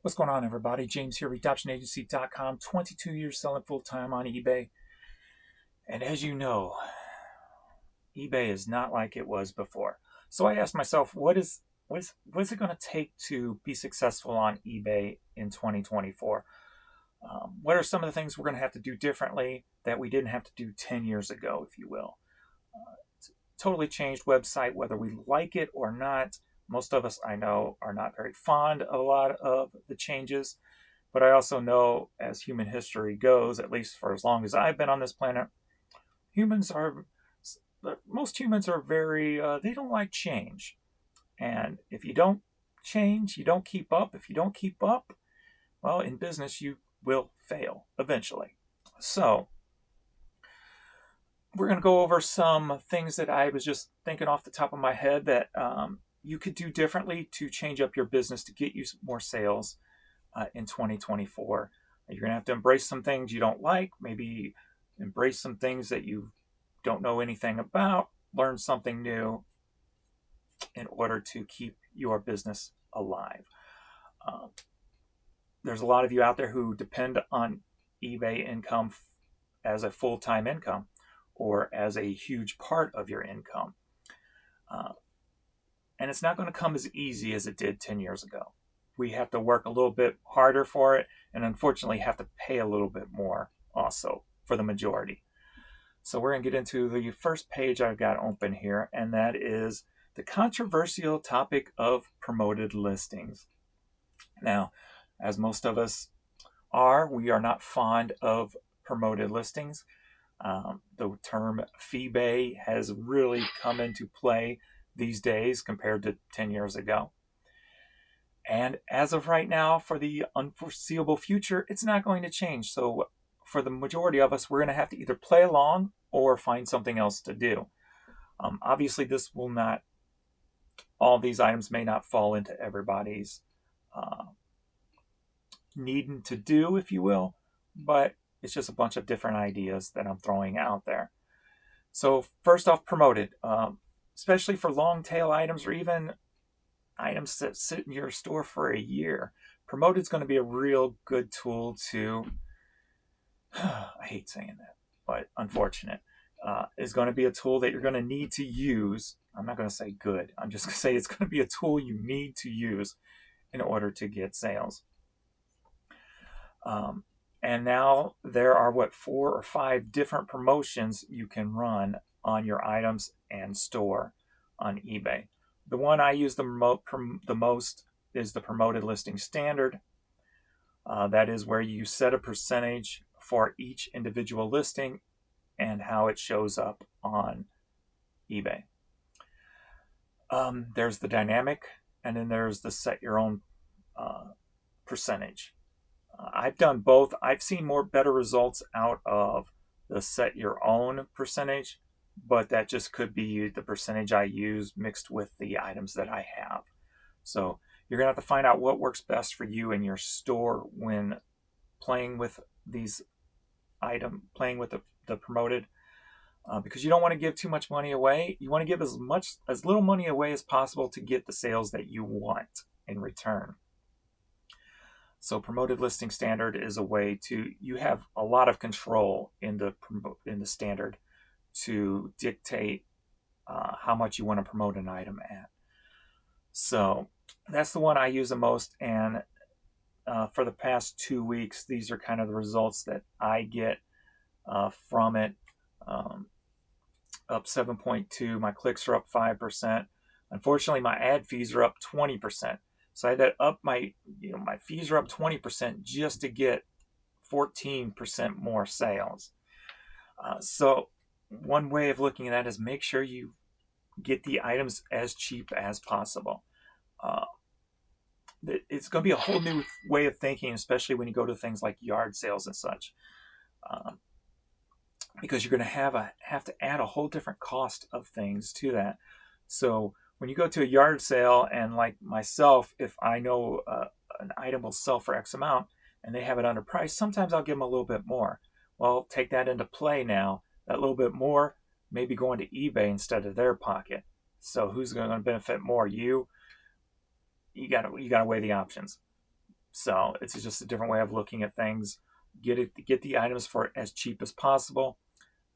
What's going on, everybody? James here, redoptionagency.com, 22 years selling full-time on eBay. And as you know, eBay is not like it was before. So I asked myself, what is it going to take to be successful on eBay in 2024? What are some of the things we're going to have to do differently that we didn't have to do 10 years ago, if you will? It's a totally changed website, whether we like it or not. Most of us, I know, are not very fond of a lot of the changes. But I also know, as human history goes, at least for as long as I've been on this planet, humans are, most humans are very, they don't like change. And if you don't change, you don't keep up. If you don't keep up, well, in business, you will fail eventually. So we're going to go over some things that I was just thinking off the top of my head that you could do differently to change up your business to get you more sales in 2024. You're going to have to embrace some things you don't like, maybe embrace some things that you don't know anything about, learn something new in order to keep your business alive. There's a lot of you out there who depend on eBay income as a full-time income or as a huge part of your income. And it's not going to come as easy as it did 10 years ago. We have to work a little bit harder for it, and unfortunately have to pay a little bit more also for the majority. So we're going to get into the first page I've got open here, and that is the controversial topic of promoted listings. Now, as most of us are, we are not fond of promoted listings. The term fee-bay has really come into play these days compared to 10 years ago. And as of right now, for the unforeseeable future, it's not going to change. So for the majority of us, we're going to have to either play along or find something else to do. Obviously, this will not, all these items may not fall into everybody's needing to do, if you will, but it's just a bunch of different ideas that I'm throwing out there. So first off, promoted, especially for long tail items or even items that sit in your store for a year. Promoted is going to be a real good tool to, I hate saying that, but unfortunate, is going to be a tool that you're going to need to use. I'm not going to say good. I'm just going to say it's going to be a tool you need to use in order to get sales. And now there are 4 or 5 different promotions you can run on your items and store on eBay. The one I use the most is the promoted listing standard. That is where you set a percentage for each individual listing and how it shows up on eBay. There's the dynamic, and then there's the set your own percentage. I've done both. I've seen better results out of the set your own percentage, but that just could be the percentage I use mixed with the items that I have. So you're going to have to find out what works best for you in your store when playing with these items, playing with the promoted, because you don't want to give too much money away. You want to give as little money away as possible to get the sales that you want in return. So promoted listing standard is a way you have a lot of control in the standard to dictate how much you want to promote an item at. So that's the one I use the most, and for the past 2 weeks, these are kind of the results that I get from it. Up 7.2, my clicks are up 5%. Unfortunately, my ad fees are up 20%. So I had to up my fees are up 20% just to get 14% more sales. So one way of looking at that is make sure you get the items as cheap as possible. It's going to be a whole new way of thinking, especially when you go to things like yard sales and such, because you're going to have to add a whole different cost of things to that. So when you go to a yard sale, and like myself, if I know an item will sell for X amount and they have it underpriced, sometimes I'll give them a little bit more. Well, take that into play now. That little bit more may be going to eBay instead of their pocket. So who's going to benefit more? You got to weigh the options. So it's just a different way of looking at things. Get the items for as cheap as possible.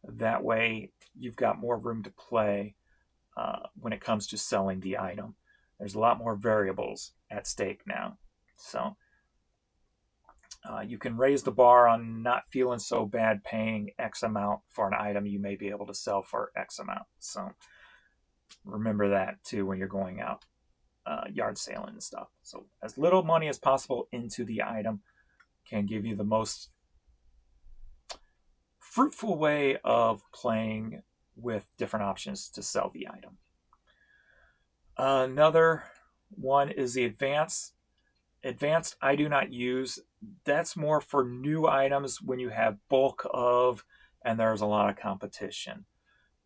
That way you've got more room to play when it comes to selling the item. There's a lot more variables at stake now. So you can raise the bar on not feeling so bad paying X amount for an item you may be able to sell for X amount. So remember that too when you're going out yard sailing and stuff. So as little money as possible into the item can give you the most fruitful way of playing with different options to sell the item. Another one is the advanced. Advanced I do not use. That's more for new items when you have bulk of and there's a lot of competition.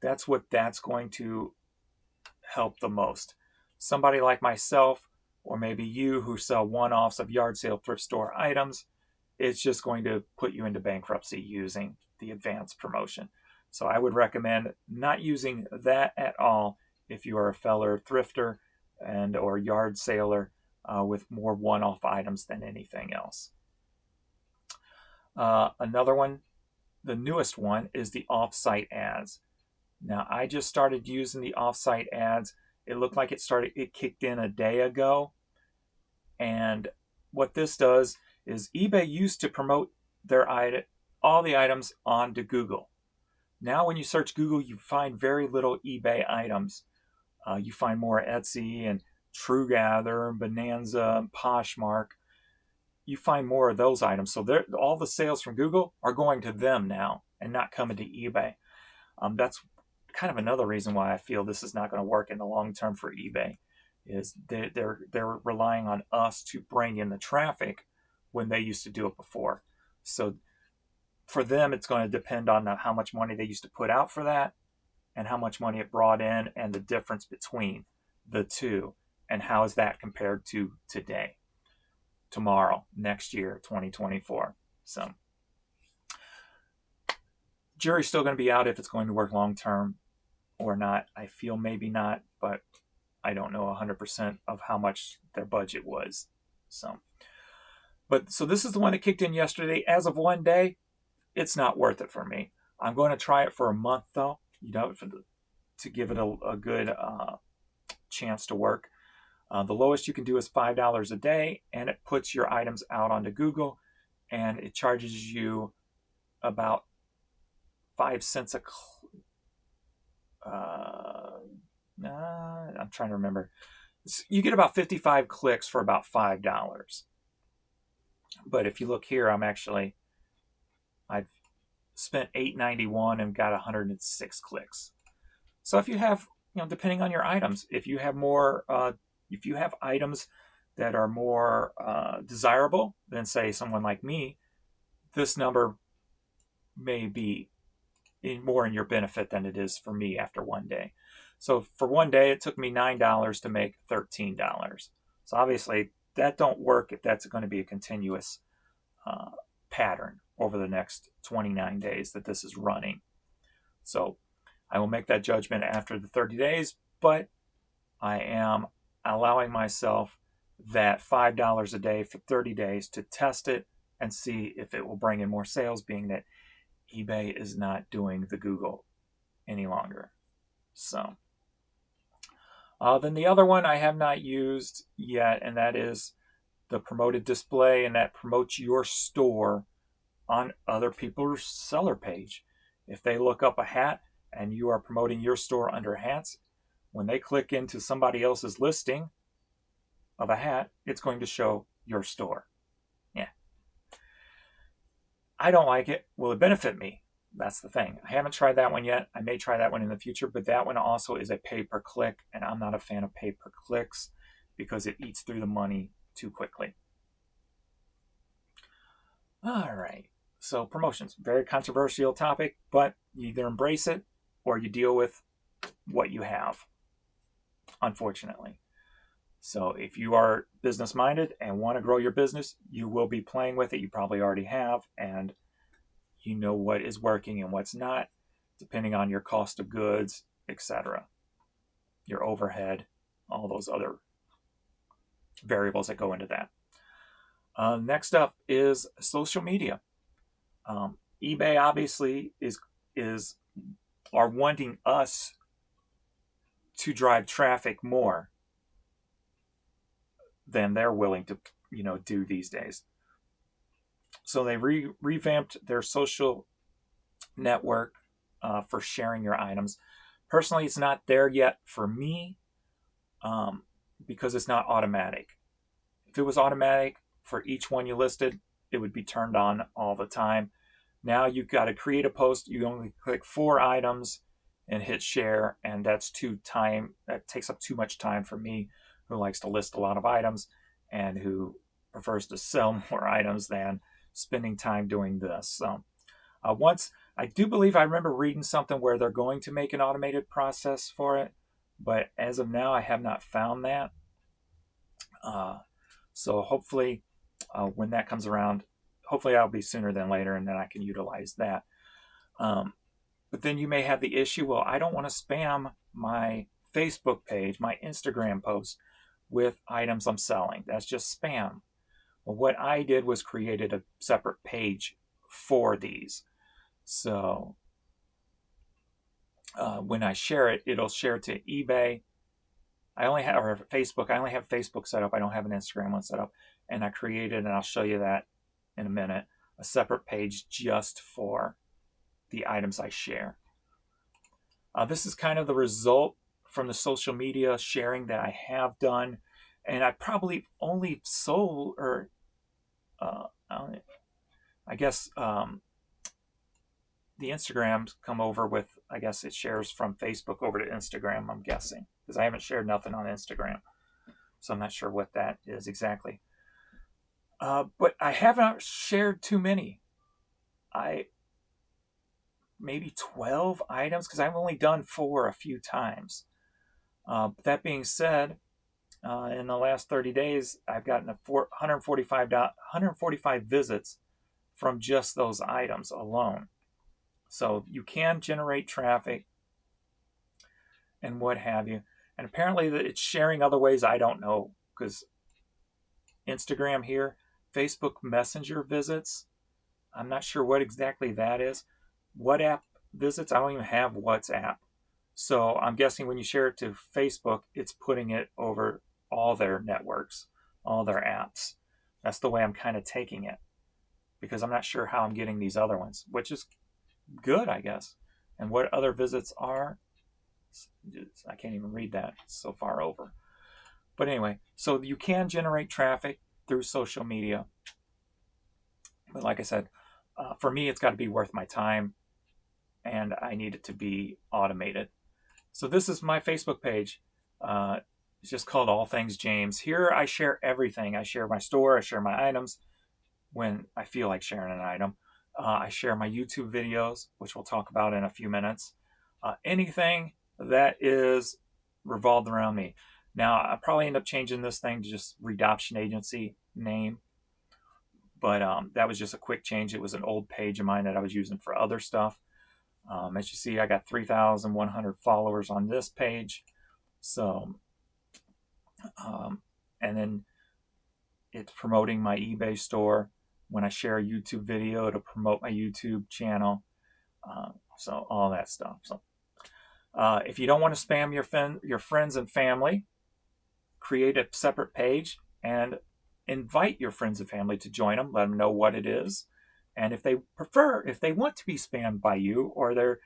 That's what that's going to help the most. Somebody like myself, or maybe you who sell one-offs of yard sale thrift store items, it's just going to put you into bankruptcy using the advanced promotion. So I would recommend not using that at all if you are a feller thrifter and or yard sailor with more one-off items than anything else. Another one, the newest one, is the Offsite Ads. Now I just started using the Offsite Ads. It looked like it kicked in a day ago. And what this does is eBay used to promote all the items onto Google. Now when you search Google, you find very little eBay items. You find more Etsy and True Gather, Bonanza, and Poshmark. You find more of those items. So all the sales from Google are going to them now and not coming to eBay. That's kind of another reason why I feel this is not going to work in the long term for eBay, is they're relying on us to bring in the traffic when they used to do it before. So for them, it's going to depend on how much money they used to put out for that and how much money it brought in and the difference between the two and how is that compared to today, tomorrow, next year, 2024. So jury's still going to be out if it's going to work long term or not. I feel maybe not, but I don't know 100% of how much their budget was. So this is the one that kicked in yesterday. As of one day, it's not worth it for me. I'm going to try it for a month though, to give it a good chance to work. The lowest you can do is $5 a day, and it puts your items out onto Google, and it charges you about 5 cents a I'm trying to remember. You get about 55 clicks for about $5. But if you look here, I've spent $8.91 and got 106 clicks. So if you have, depending on your items, if you have items that are more desirable than, say, someone like me, this number may be more in your benefit than it is for me after one day. So for one day, it took me $9 to make $13. So obviously that don't work if that's going to be a continuous pattern over the next 29 days that this is running. So I will make that judgment after the 30 days, but I am allowing myself that $5 a day for 30 days to test it and see if it will bring in more sales, being that eBay is not doing the Google any longer. So then the other one I have not used yet, and that is the promoted display, and that promotes your store on other people's seller page. If they look up a hat and you are promoting your store under hats, when they click into somebody else's listing of a hat, it's going to show your store. Yeah. I don't like it. Will it benefit me? That's the thing. I haven't tried that one yet. I may try that one in the future, but that one also is a pay-per-click, and I'm not a fan of pay-per-clicks because it eats through the money too quickly. All right. So promotions, very controversial topic, but you either embrace it or you deal with what you have, unfortunately. So if you are business-minded and want to grow your business, you will be playing with it. You probably already have, and you know what is working and what's not, depending on your cost of goods, etc., your overhead, all those other variables that go into that. Next up is social media. eBay obviously are wanting us to drive traffic more than they're willing to, do these days. So they revamped their social network for sharing your items. Personally, it's not there yet for me because it's not automatic. If it was automatic for each one you listed, it would be turned on all the time. Now you've got to create a post. You only click 4 items and hit share, and that takes up too much time for me, who likes to list a lot of items and who prefers to sell more items than spending time doing this. So once I do believe I remember reading something where they're going to make an automated process for it, but as of now I have not found that. So hopefully when that comes around, hopefully I'll be sooner than later, and then I can utilize that. But then you may have the issue, well, I don't want to spam my Facebook page, my Instagram post with items I'm selling. That's just spam. Well, what I did was created a separate page for these. So when I share it, it'll share to eBay. Or Facebook. I only have Facebook set up. I don't have an Instagram one set up. And I created, and I'll show you that in a minute, a separate page just for the items I share. This is kind of the result from the social media sharing that I have done. And I probably only sold, or I guess the Instagrams come over with, I guess it shares from Facebook over to Instagram, I'm guessing, because I haven't shared nothing on Instagram. So I'm not sure what that is exactly. But I haven't shared too many. Maybe 12 items, because I've only done 4 a few times. But that being said, in the last 30 days, I've gotten 145 visits from just those items alone. So you can generate traffic and what have you. And apparently it's sharing other ways I don't know, because Instagram here, Facebook Messenger visits, I'm not sure what exactly that is. WhatsApp visits, I don't even have WhatsApp. So I'm guessing when you share it to Facebook, it's putting it over all their networks, all their apps. That's the way I'm kind of taking it, because I'm not sure how I'm getting these other ones, which is good, I guess. And what other visits are, I can't even read that, it's so far over. But anyway, so you can generate traffic through social media. But like I said, for me, it's got to be worth my time, and I need it to be automated. So this is my Facebook page. It's just called All Things James. Here I share everything. I share my store. I share my items when I feel like sharing an item. I share my YouTube videos, which we'll talk about in a few minutes. Anything that is revolved around me. Now, I'll probably end up changing this thing to just Redoption Agency name. But that was just a quick change. It was an old page of mine that I was using for other stuff. As you see, I got 3,100 followers on this page. So, and then it's promoting my eBay store. When I share a YouTube video, it'll promote my YouTube channel. So all that stuff. So if you don't want to spam your friends and family, create a separate page and invite your friends and family to join them. Let them know what it is. And if they want to be spammed by you or their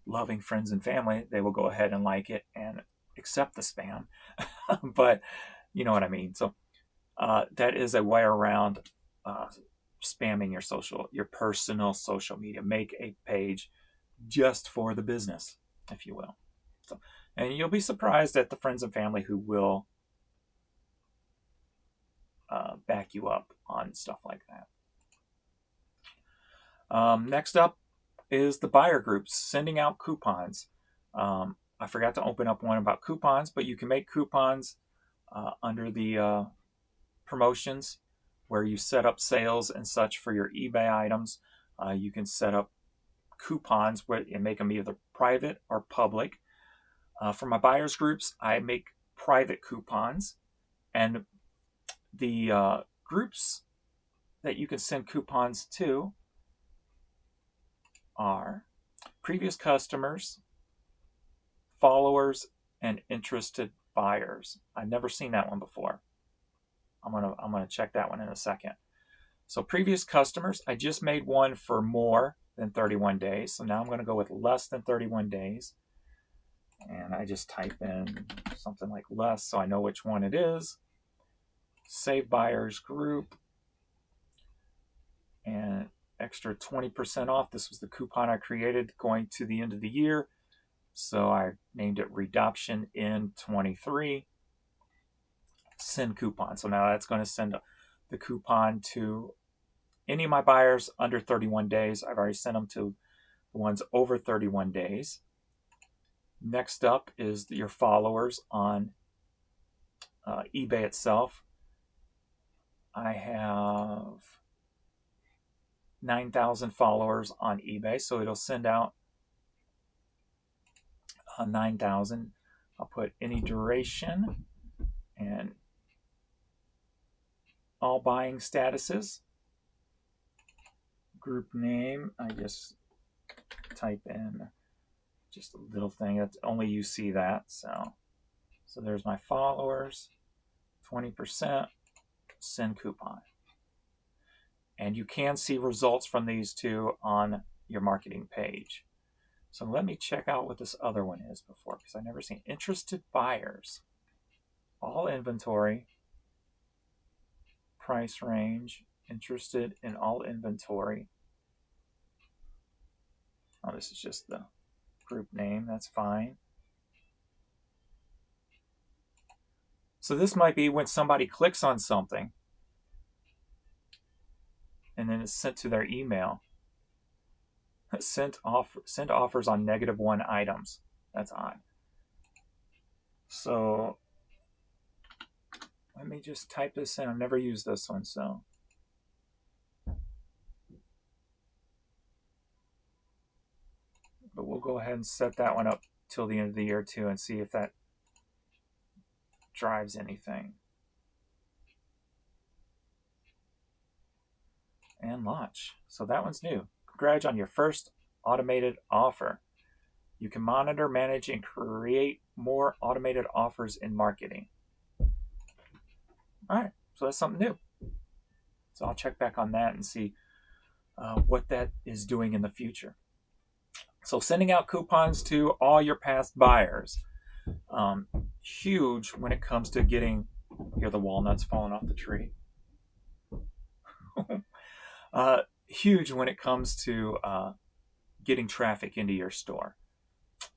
loving friends and family, they will go ahead and like it and accept the spam. But you know what I mean. So that is a way around spamming your personal social media. Make a page just for the business, if you will. So, and you'll be surprised at the friends and family who will back you up on stuff like that. Next up is the buyer groups, sending out coupons. I forgot to open up one about coupons, but you can make coupons under the promotions where you set up sales and such for your eBay items. You can set up coupons and make them either private or public. For my buyers groups, I make private coupons, and the groups that you can send coupons to are previous customers, followers, and interested buyers. I've never seen that one before. I'm gonna check that one in a second. So previous customers, I just made one for more than 31 days. So now I'm going to go with less than 31 days. And I just type in something like less so I know which one it is. Save buyers group. And extra 20% off. This was the coupon I created going to the end of the year. So I named it Redoption in 23. Send coupon. So now that's going to send the coupon to any of my buyers under 31 days. I've already sent them to the ones over 31 days. Next up is your followers on eBay itself. I have 9,000 followers on eBay, so it'll send out 9,000. I'll put any duration and all buying statuses. Group name, I just type in just a little thing that only you see that. So there's my followers, 20%, send coupon. And you can see results from these two on your marketing page. So let me check out what this other one is before, because I've never seen interested buyers. All inventory, price range, interested in all inventory. Oh, this is just the group name, that's fine. So this might be when somebody clicks on something and then it's sent to their email. Send offers on -1 items. That's odd. So let me just type this in. I've never used this one, so. But we'll go ahead and set that one up till the end of the year too and see if that drives anything. And launch. So that one's new. Congrats on your first automated offer. You can monitor, manage, and create more automated offers in marketing. All right, so that's something new. So I'll check back on that and see what that is doing in the future. So sending out coupons to all your past buyers. Huge when it comes to getting, here the walnuts falling off the tree. Huge when it comes to getting traffic into your store.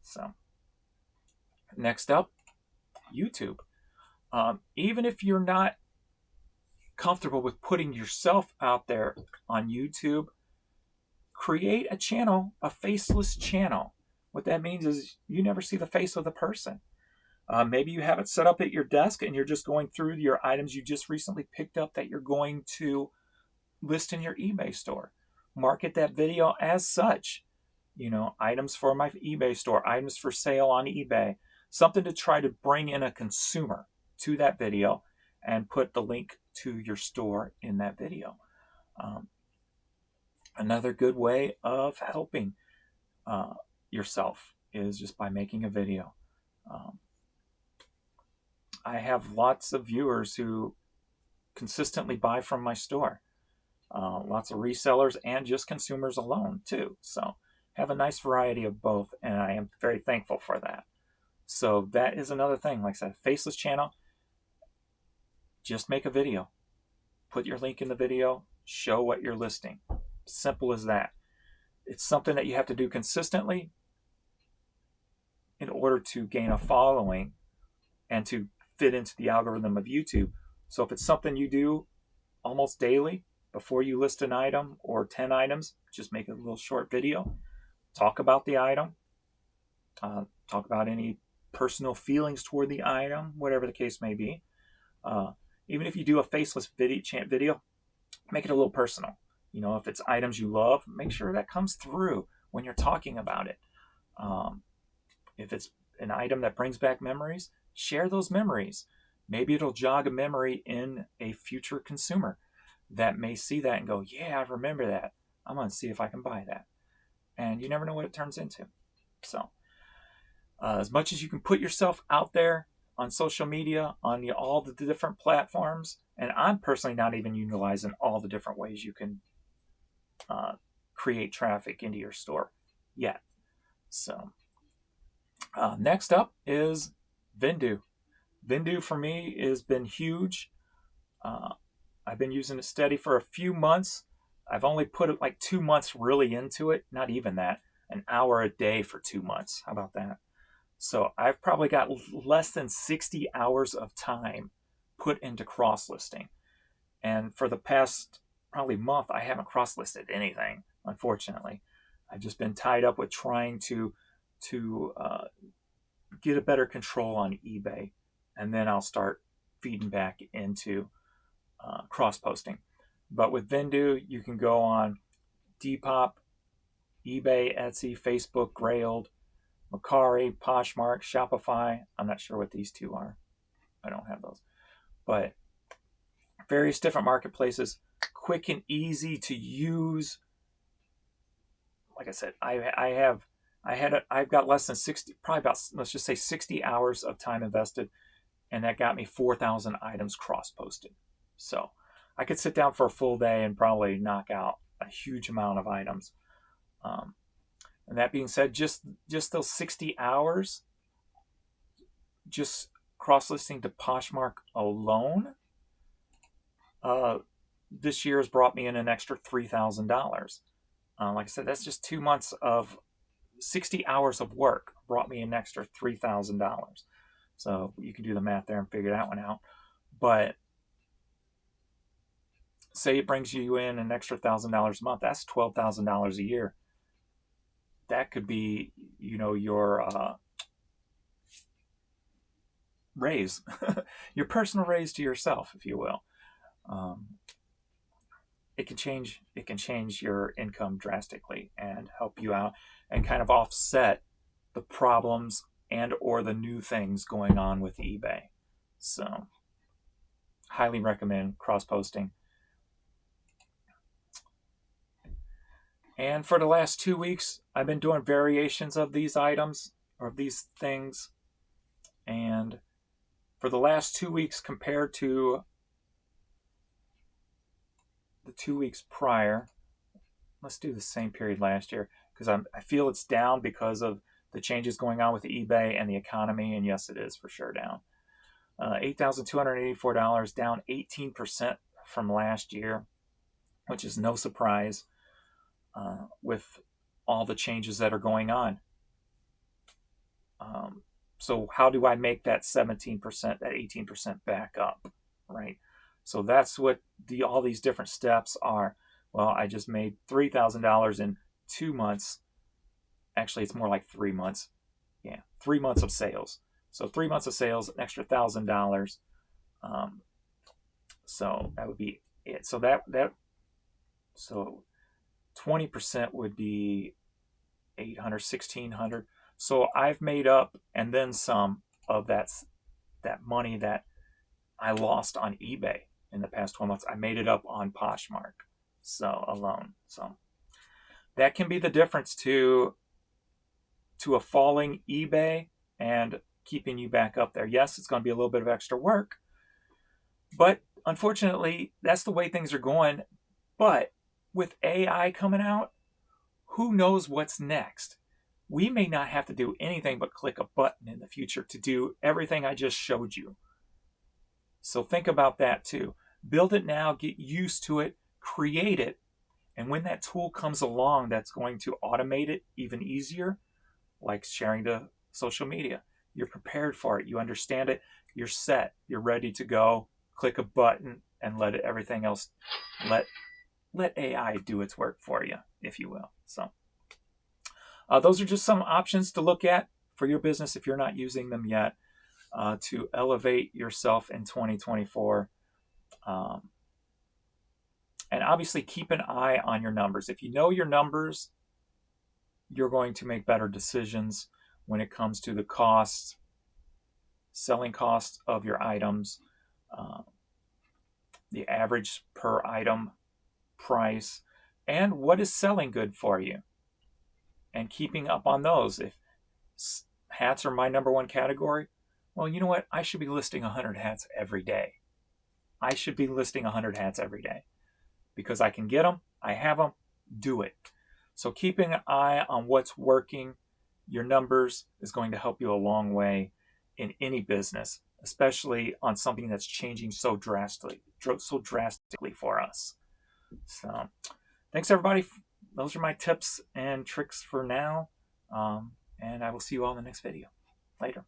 So next up, YouTube. Even if you're not comfortable with putting yourself out there on YouTube, create a channel, a faceless channel. What that means is you never see the face of the person. Maybe you have it set up at your desk and you're just going through your items you just recently picked up that you're going to list in your eBay store. Market that video as such. You know, items for my eBay store, items for sale on eBay. Something to try to bring in a consumer to that video and put the link to your store in that video. Another good way of helping yourself is just by making a video. I have lots of viewers who consistently buy from my store. Lots of resellers and just consumers alone too. So have a nice variety of both, and I am very thankful for that. So that is another thing. Like I said, faceless channel, just make a video. Put your link in the video, show what you're listing. Simple as that. It's something that you have to do consistently in order to gain a following and to fit into the algorithm of YouTube. So if it's something you do almost daily before you list an item or 10 items, just make a little short video. Talk about the item. Talk about any personal feelings toward the item, whatever the case may be. Even if you do a faceless video, make it a little personal. You know, if it's items you love, make sure that comes through when you're talking about it. If it's an item that brings back memories, share those memories. Maybe it'll jog a memory in a future consumer. that may see that and go, yeah, I remember that. I'm going to see if I can buy that. And you never know what it turns into. So as much as you can put yourself out there on social media, on all the different platforms, and I'm personally not even utilizing all the different ways you can create traffic into your store yet. So next up is Vindu. Vindu for me has been huge. I've been using it steady for a few months. I've only put it like 2 months really into it. Not even that. An hour a day for 2 months. How about that? So I've probably got less than 60 hours of time put into cross-listing. And for the past probably month, I haven't cross-listed anything, unfortunately. I've just been tied up with trying to get a better control on eBay. And then I'll start feeding back into cross-posting. But with Vindu, you can go on Depop, eBay, Etsy, Facebook, Grailed, Mercari, Poshmark, Shopify. I'm not sure what these two are. I don't have those. But various different marketplaces, quick and easy to use. Like I said, I've got less than 60, probably about, let's just say 60 hours of time invested, and that got me 4,000 items cross-posted. So I could sit down for a full day and probably knock out a huge amount of items. And that being said, just those 60 hours, just cross-listing to Poshmark alone, this year has brought me in an extra $3,000. Like I said, that's just 2 months of 60 hours of work brought me an extra $3,000. So you can do the math there and figure that one out. But say it brings you in an extra $1,000 a month, that's $12,000 a year. That could be, your raise, your personal raise to yourself, if you will. It can change your income drastically and help you out and kind of offset the problems and or the new things going on with eBay. So highly recommend cross-posting. And for the last 2 weeks, I've been doing variations of these items or these things. And for the last 2 weeks compared to the 2 weeks prior, let's do the same period last year, because I feel it's down because of the changes going on with eBay and the economy. And yes, it is for sure down. $8,284, down 18% from last year, which is no surprise. With all the changes that are going on. So how do I make that 17%, that 18% back up, right? So that's what all these different steps are. Well, I just made $3,000 in 2 months. Actually, it's more like 3 months. Yeah, 3 months of sales. So 3 months of sales, an extra $1,000. So that would be it. So so 20% would be 800, 1,600. So I've made up and then some of that money that I lost on eBay in the past 12 months. I made it up on Poshmark alone. So that can be the difference to a falling eBay and keeping you back up there. Yes, it's going to be a little bit of extra work, but unfortunately, that's the way things are going. But with AI coming out, who knows what's next? We may not have to do anything but click a button in the future to do everything I just showed you. So think about that too. Build it now, get used to it, create it, and when that tool comes along that's going to automate it even easier, like sharing to social media, you're prepared for it, you understand it, you're set, you're ready to go, click a button and let everything else, let AI do its work for you, if you will. So those are just some options to look at for your business if you're not using them yet, to elevate yourself in 2024. And obviously keep an eye on your numbers. If you know your numbers, you're going to make better decisions when it comes to the selling costs of your items. the average per item price, and what is selling good for you, and keeping up on those. If hats are my number one category, well, you know what? I should be listing 100 hats every day. I should be listing 100 hats every day because I can get them, I have them, do it. So keeping an eye on what's working, your numbers, is going to help you a long way in any business, especially on something that's changing so drastically for us. So thanks, everybody. Those are my tips and tricks for now. And I will see you all in the next video. Later.